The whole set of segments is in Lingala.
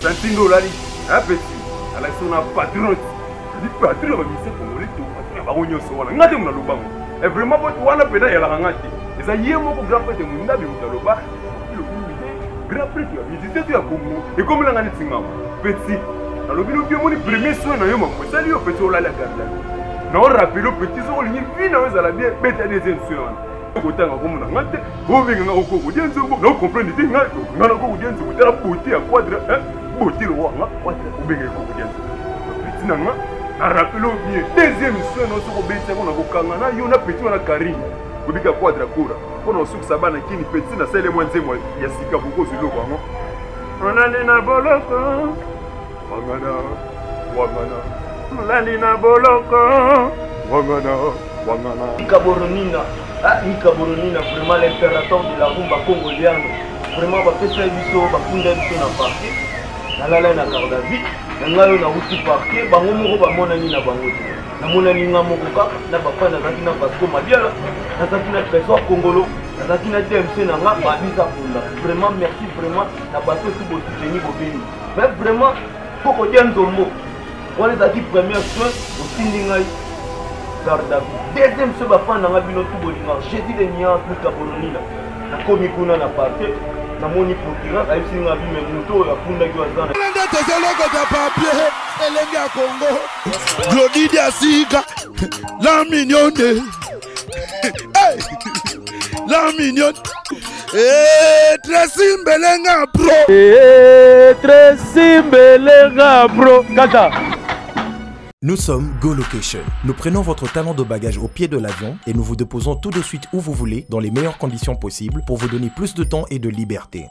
Santindo Lali, un petit, à la son patriote. Je dis patriote, mais c'est pour moi, tout patriote, on y a un na lubango. Et vraiment, on a pédé à la rangate. Et ça y est, mon grand prêtre, mon ami, on a le bar. Le grand prêtre, il disait tu as Congo. Et comme la rangate, petit. Alors, il y a mon premier soin, il y a mon petit, au petit, au la garde. Non, rappelez le petit, on y vit dans les alabés, bête à des insurants. Autant comme on a gâté, vous venez au Congo, non, comprenez, non, non, vous avez beauté à quadre, beauté le roi, quadre, vous venez au Congo. Petit, non, rappelez le bien, deuxième soin, on se rebelle, on a Bokangana, il y a petit, on a Karim, vous venez à quadre, on a souk sabana qui ni petit, na sele moins de moi, il y a Sika beaucoup sur le roi. On a les naboloko, Wangana, Wangana, Lalina boloko, Wangana, Wangana. Nika Boronina, vraiment l'impérateur de la rumba congolienne. Vraiment, va faire ça, biso, va fonder biso na parquet. Na la na garde à vue. Na ngayo na outil parquet. Bango moko ba mona ni na bango. Na mona ni nga moko ka. Na ba pa na zaki na Vasco Madiala. Na zaki na trésor congolo. Na zaki na TMC na nga ba bisa funda. Vraiment merci vraiment na bato tout beau soutenir bo béni. Mais vraiment poko dianzombo. On est zaki première soin au tindingai. Deuxième se va faire dans la bino tout bolima. J'ai dit les nians pour Cabolonina. La comicuna n'a pas fait. La moni procureur a eu signé la vie mais moto la funda qui va dans. Papier, elle est bien Congo. Glody Diasika, la mignonne. La mignonne. Tracy Mbelenga bro. Tracy Mbelenga bro. Kata. Nous sommes Go Location. Nous prenons votre talent de bagage au pied de l'avion et nous vous déposons tout de suite où vous voulez dans les meilleures conditions possibles pour vous donner plus de temps et de liberté.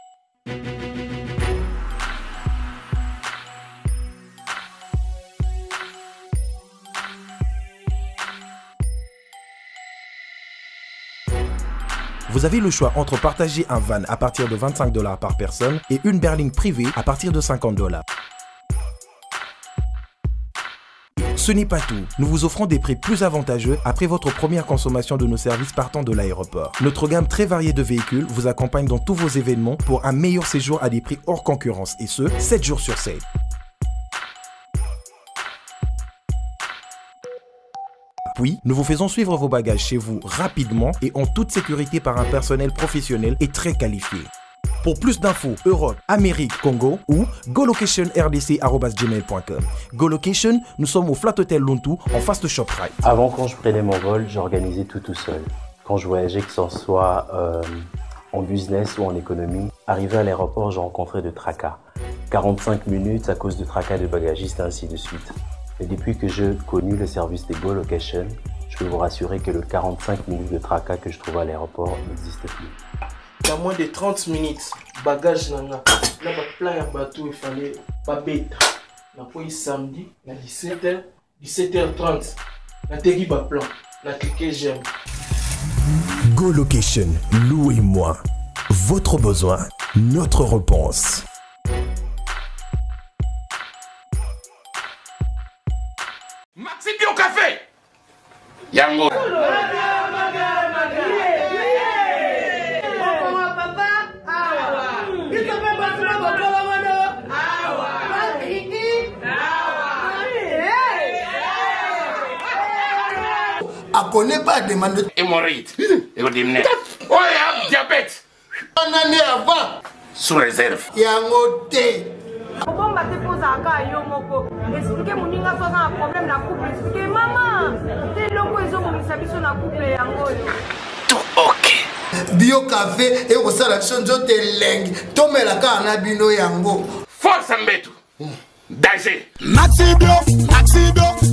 Vous avez le choix entre partager un van à partir de 25 $ par personne et une berline privée à partir de 50 $. Ce n'est pas tout, nous vous offrons des prix plus avantageux après votre première consommation de nos services partant de l'aéroport. Notre gamme très variée de véhicules vous accompagne dans tous vos événements pour un meilleur séjour à des prix hors concurrence et ce, 7 jours sur 7. Puis, nous vous faisons suivre vos bagages chez vous rapidement et en toute sécurité par un personnel professionnel et très qualifié. Pour plus d'infos, Europe, Amérique, Congo ou golocation@rdc@gmail.com. GoLocation, nous sommes au Flat Hotel Luntu en face de ShopRite. Avant, quand je prenais mon vol, j'organisais tout seul. Quand je voyageais, que ce soit en business ou en économie, arrivé à l'aéroport, je rencontrais de tracas. 45 minutes à cause de tracas de bagagistes, ainsi de suite. Et depuis que j'ai connu le service de GoLocation, je peux vous rassurer que le 45 minutes de tracas que je trouve à l'aéroport n'existe plus. Il y a moins de 30 minutes, bagage nana. Là, plein de bateaux, il fallait pas bête. On a pris samedi, à 17h, 17h30. On a tegui ba plan, on a cliqué j'aime. Go Location, louez-moi. Votre besoin, notre réponse. Maxi Bio Café Yango. On connaît pas demande Hémorroïde. Oh, il y a diabète. une année avant. Sous réserve. Il y a un hôtel. Bon, bah, tu poses à cas, yo, moko. Expliquez mon ninga, toi, un problème dans le couple. Expliquez, maman. C'est le coup, ils ont mis sa mission dans le couple. Tout ok. Bio café et au salade de lengue. Tomez la carne à bino yango. Force en bétou. Danger. Maxi Bio,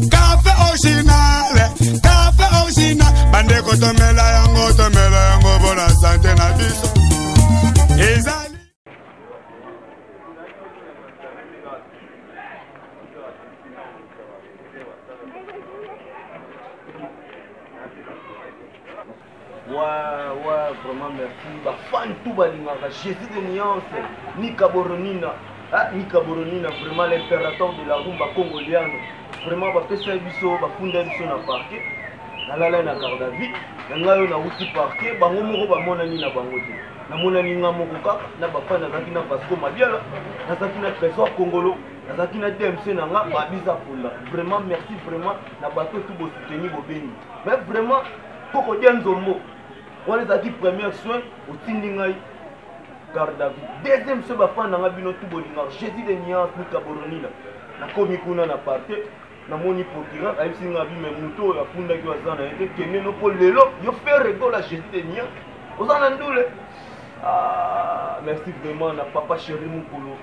café original. Café original. Bande ko tomela yango pour la santé na biso. Ezali. Ouais, vraiment merci. Bah, fan tout balingaka. Jésus de nuance. Nika Boronina. Nika Boronina, vraiment l'impérateur de la rumba congolienne. Vraiment, bah, fait ça biso, bah, funda biso na parquet. nalala na garde à vue na ngai na uti parquet bango moko bamonani na bango te namonani nga moko kaka na bapa nazalaki na Vasco Madiala nazalaki na Trésor Congolo nazalaki na DMC na nga babisa punda vraiment merci vraiment na bato tout bo soutenir bobengi mais vraiment Koko Dianzombo wana ezalaki première soin otindi ngai garde à vue deuxième soin bafana na nga bino tout bolinga Jésus de Nias Mikaboronila nakomi kuna na parquet namoni procureur ayebisi nga bime moto oyo afundaki aza na ye te kende no mpo lelo yo faire rigole à Jésus de Nias oza na ndule. Merci vraiment na papa chéri Mukulu.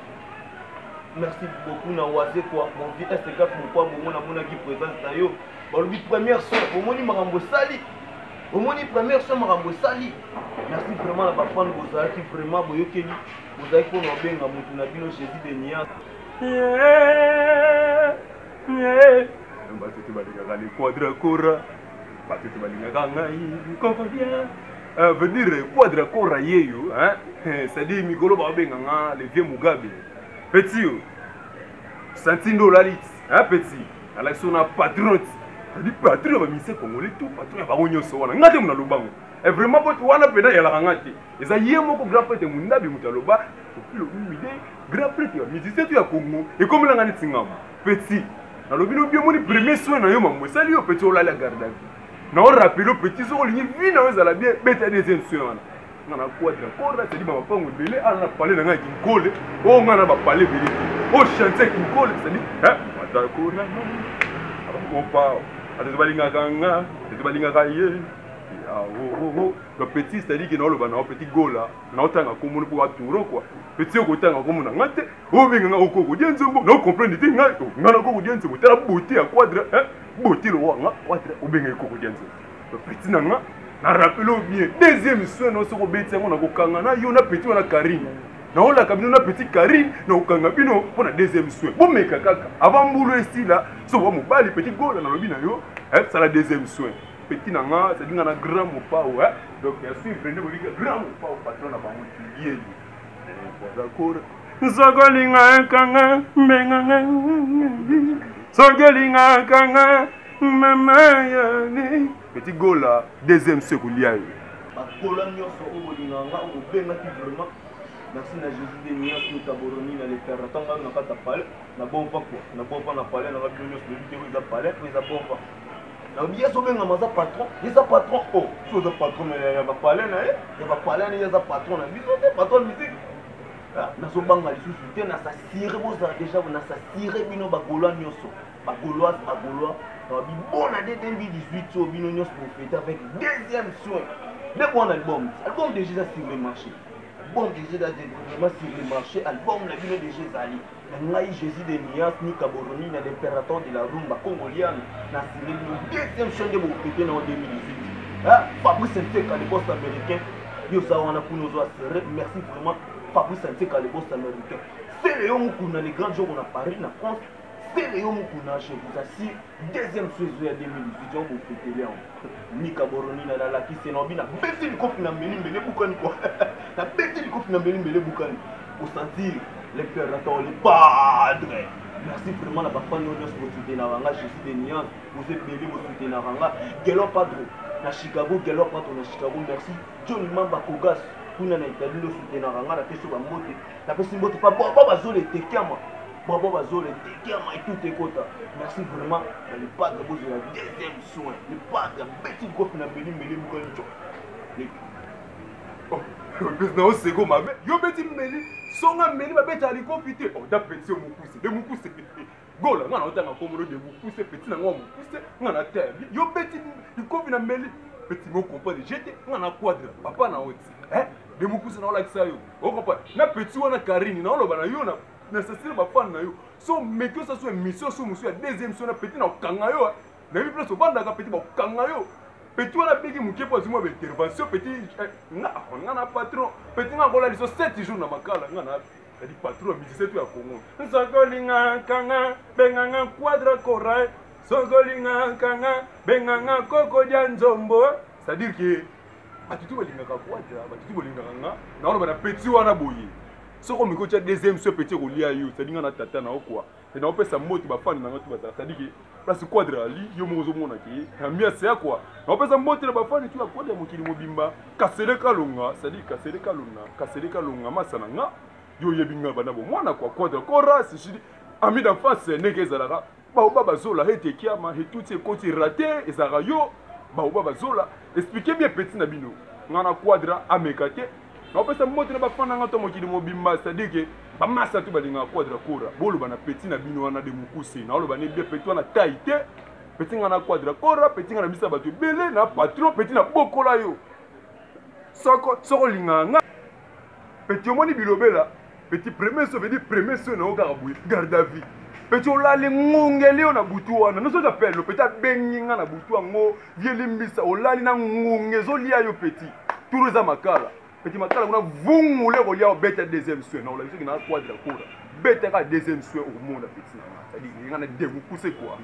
Merci beaucoup na Oazé quoi. Mon vie SK pourquoi bon na mona qui présence ta yo. Bon le première soin au moni marambo sali. Au moni première soin marambo sali. Merci vraiment na papa nous qui vraiment boyokeli. Vous avez pour nous benga mutu na bino Jésus de Nias. Mbatu balinga les quadracora. Mbatu balinga ngai kokodia. Venir quadracora yeyo hein. C'est-à-dire Mikolo babenga nga le vieux Mugabe. Petit Santindo Lalit, hein petit. Ala sona patron. Dit patron ba mise congolais tout patron ba onyo so wana. Ngate muna lubango. Et vraiment bote wana pena ya la ngate. Eza yemo ko grand prêtre mundabi mutaloba. Depuis le humide, grand prêtre ya musicien tu ya Congo. Et comme la ngani tingam. Petit. Na lobino bien moni premier soin na yo mamwe. Sali yo petit ola la garde. Na on rappelle au petit so lingi vi na yo za la bien bête deuxième soin wana. Ngana quadra corda c'est dit ba pango belé ala parler na ngaki ngole. O ngana ba parler belé. O chanter ngole c'est dit hein quadra corda. Opa, ati balinga kanga, ati balinga kaye. Ah le petit c'est-à-dire que na loba na petit gola, na otanga komona pour aturo quoi. Petit okotanga komona ngate, o benga nga okoko dienzo na comprendre te nga, ngana okoko dienzo tala beauté à quadra, hein? Beauté le wa nga quadra o benga okoko dienzo. Le petit na nga na rappelle bien deuxième soin no soko beti ngo na kokanga na yo na petit wana Karine. Na ola kabino na petit Karine na okanga bino pour na deuxième soin. Bon meka kaka avant mbulu esti là, so wa mobali petit gola na lobi na yo, ça la deuxième soin. Petit nanga c'est dit na grand mopa ouais. Donc bien sûr prendre le grand mopa au patron na bango tiye. D'accord. Zogolinga kanga menga. Zogolinga kanga mama yani. Petit gola deuxième secondaire. Bakola nyonso obolinga nga obenga ki vraiment. Merci na Jésus de Nias Mikaboroni na l'Éternel. Tanga na kata pale na bon fa quoi. Na bon fa na pale na rabino nyonso de vidéo za pale pour za bon fa. Na biya so benga maza patron, les patron oh, so za patron ya ba pale na ya ba pale na ya za patron na biso te patron musique. Na so banga lisusu te na sa sire bo za déjà na sa sire bino ba goloa nyonso. Ba goloa na bi bon na 2018 so bino nyonso pour fêter avec deuxième soin. De bon album déjà sur le marché. Album déjà vraiment sur le marché, album la bino déjà zali. Ngai Jésus de Nias Mikaboroni na l'impérateur de la rumba congolienne na signé le deuxième chaîne de Bokete en 2018. Fabrice Nteka le boss américain. Yo ça wana kuno zo serré. Merci vraiment Fabrice Nteka le boss américain. C'est le homme qu'on a les grands jours on a Paris na France. C'est le homme qu'on a chez vous assure deuxième saison 2018 on Bokete là. Mikaboroni na la qui c'est nobi na beti le kofi na meli bukani quoi. Na beti le kofi na meli bukani. Au sentir l'impérateur, le padre. Merci vraiment la papa nous pour soutenir Naranga, Jésus de Nias, vous êtes bénis pour soutenir Naranga. Gelo Padre, na Chicago, Gelo Padre na Chicago, merci. John Mamba Kogas, pour na Italie nous soutenir Naranga, la question va monter. La question monte pas, Baba Zole Tekama. Baba Zole Tekama et tout est quota. Merci vraiment le padre pour la deuxième soin. Le padre, petit groupe na Béni Meli Moukancho. Na osego mabe yo beti meli songa meli babeta alikopite o da petit o mukuse de mukuse gola ngana otanga komoro de mukuse petit na ngwa mukuse ngana tebi yo beti ikopi na meli petit mo comprendre j'étais ngana quadra papa na oti de mukuse na ola kisayo o comprendre na petit wana Karine na oloba na yo na nécessaire ba fan na yo so mekyo ça soit mission so musu ya deuxième so na petit na kanga yo na bi place banda ka petit ba kanga yo. Petit on a payé mon képo sur moi intervention petit on a patron petit on a volé les 7 jours na makala on a dit patron musicien tu à Congo Sogolinga kanga benganga quadra korai Sogolinga kanga benganga koko dianzombo c'est à dire que atitu bolinga ka quadra atitu bolinga nga na on a petit on a boyé soko miko tia deuxième soit petit kolia yo ça dinga na tata na okwa et na opesa moto ba fan na ngatu ba ça dit que place quadre ali yo mo zo mona ki na mia c'est quoi na opesa moto na ba fan tu la quadre mokili mobimba kasele kalonga ça dit kasele kalonga masana nga yo yebinga bana bo mwana kwa quadre kora si chidi ami d'enfance neke zalaka ba baba zola hete kiama et tout ces côté raté et zara yo ba baba zola expliquez bien petit na bino ngana quadre amekate na opesa moto na bafana nga to mokili mobimba c'est-à-dire que ba masa tu balinga quadra kora bolo bana petit na bino wana de mukuse na olo bana bien petit wana taité petit ngana quadra kora petit ngana bisa batu belé na patron petit na bokola yo soko linga nga petit omoni bilobela petit premier so veut dire premier so na okarabui garde à vie petit olale ngongele na butu wana no so t'appelle le petit benginga na butu ngo vieli mbisa olali na ngongezo lia yo petit turuza makala petit makala kuna vungule kolia obeta deuxième soin na ola soki na quadra kora beta ka deuxième soin au monde petit na c'est-à-dire ngana demukuse quoi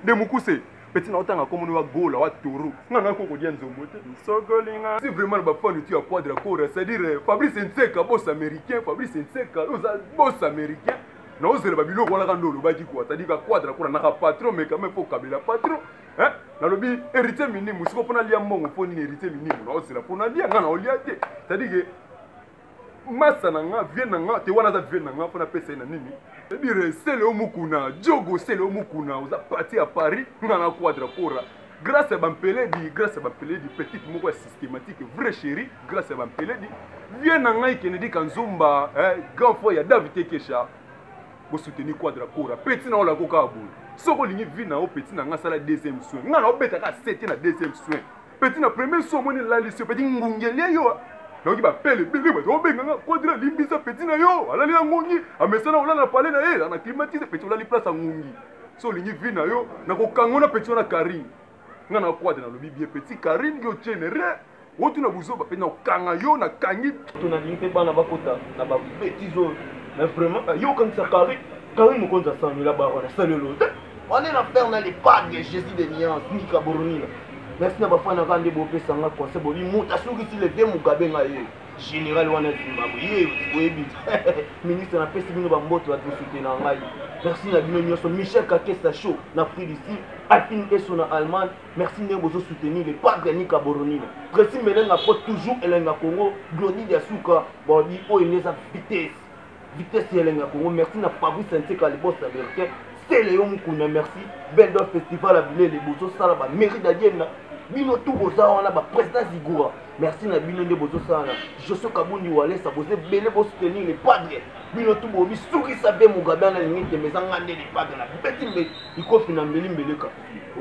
demukuse petit na otanga komoni wa gola wa toro ngana ko kodia nzombo te sogolinga si vraiment ba fond tu a quadra kora c'est-à-dire Fabrice Nseka boss américain Fabrice Nseka oza boss américain na ozela ba biloko wala kandolo baki quoi c'est-à-dire ka quadra kora na ka patron mais quand même faut kabela patron hein na lobi héritier minimum siko pona lia mbongo poni héritier minimum na osela pona lia ngana olia te c'est-à-dire que massa na nga vient na nga te wana za vient na nga pona pesa na nini c'est-à-dire c'est le mukuna jogo c'est le mukuna oza parti à Paris ngana quadra kora grâce à Bampeledi petite moko systématique vrai chéri grâce à Bampeledi vient na nga Kennedy Kanzumba grand frère ya David Kesha bo soutenir quadra kora petit na ola koka abou soko lingi vi na o petit na nga sala deuxième soin nga na obeta ka 7 na deuxième soin petit na premier soin moni la lycée petit ngungeli yo donc ba pele bébé ba obenga nga quadra limbisa petit na yo ala li ngungi amesana ola na pale na ye na climatiser petit ola li place ngungi so lingi vi na yo na ko kangona petit na Karine nga na quadra na lobi bien petit Karine yo tienere otu na buzo ba petit na kanga yo na kangi to na lingi bana bakota na ba petit zo mais vraiment yo quand ça Karine mokonza sami la barona salelo on est na faire na les pas de Jésus de Niance ni Kaboroni merci na bafana kande bo pesa nga kwa sebo bi muta soki ti le de Mugabe nga ye général wana Zimbabwe ye oyebi ministre na pesa bino ba mboto ba soutenir ngai merci na bino nyonso Michel Kakesa show na prix d'ici Alpine Eso na Allemagne merci ne bozo soutenir les pas de ni Kaboroni Tracy Melenga porte toujours Elenga Congo Glody Yasuka bon di o ineza vitesse Elenga Congo merci na Fabrice Nseka le boss américain c'est Léon Mukuna merci Bendo Festival à Bilé les bozo sala ba mairie d'Adiena bino tout boza wana ba président Zigura merci na bino nde bozo sala Josso Kabundi wale sa boze belé bo soutenir les padres bino tout bobi soki sabe Mugabe na limite mais ngande les padres na beti mbe ikofi na mbeli mbeleka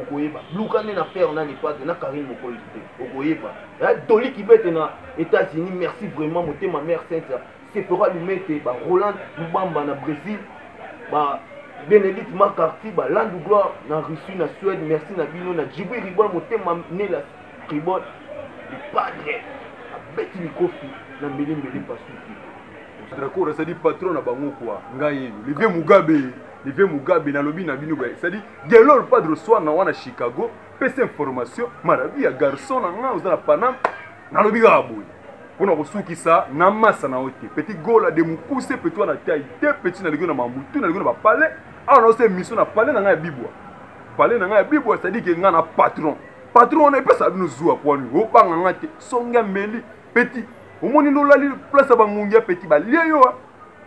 okoyeba lukane na faire na les padres na Karine Mokolite okoyeba Doli Kibete na États-Unis merci vraiment motema mère sainte c'est pour lui ba Roland Lubamba na Brésil ba Bénédicte McCarthy ba Land Gloire na Russie na Suède merci na bino na Djibril Ribon motema nela Ribon le padre a beti mikofi na mbeli pasuki Drakora ça dit patron na bango quoi ngai Levé Mugabe na lobi na bino ba ça dit dès lors padre soit na wana Chicago pesa information marabi ya garçon na nga uzala Panama na lobi ga boy on a reçu ça na massa na ote petit gola de mukuse petit na taille petit na ligo na mambutu na ligo na palais alors on s'est mission na palais na nga bibwa c'est dire que nga na patron on est pas ça nous zoua pour nous opanga nga te songa meli petit au moni no lali place ba ngungia petit ba lieyo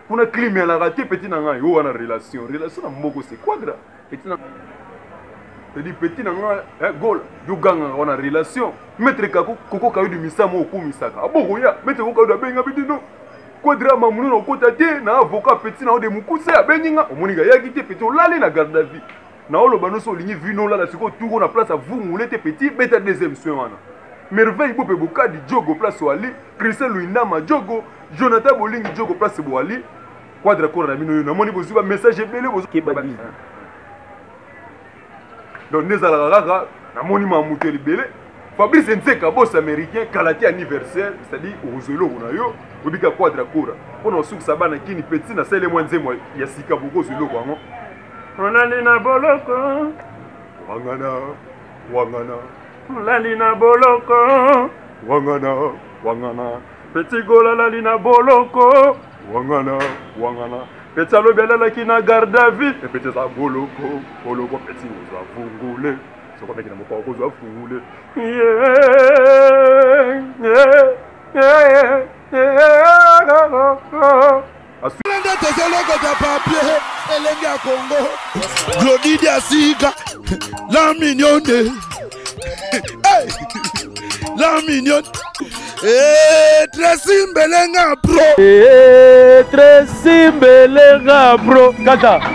pour na climat la raté petit na nga yo na relation na mboko c'est quadra petit na c'est-à-dire petit na nga goal yo ganga on a relation maître koko kayo du misamo okumisaka aboko ya maître koko da benga bidino quadra mamuno na kota te na avocat petit na de mukuse abenga omoni ga yaki te petit olali na garde à vie na oloba no so lingi vino la siko tour na place avungule te petit beta deuxième soin wana merveille bope bokadi jogo place wali Christian Luindama jogo Jonathan Bolingi jogo place boali quadra kora na mino na moni bozuba message ebele bozo kebadi donc les alarara na moni mamuto libelé Fabrice Nseka boss américain kalati anniversaire c'est-à-dire ozolo na yo obika quadra kora pona osuku sabana kini petit na sele mwanze mwa ya sika boko zolo kwango olali na boloko wangana olali na boloko wangana petit gola lali na boloko wangana peti alobelelaki na garde à vue epeti eza boloko peti ozwa fungule soko meki na mopao kozwa fungule Nde tozoloko ta papier elenge ya Congo Glodidi Asika la mignonne la mignonne Tracy Mbelenga bro Tracy Mbelenga bro kaka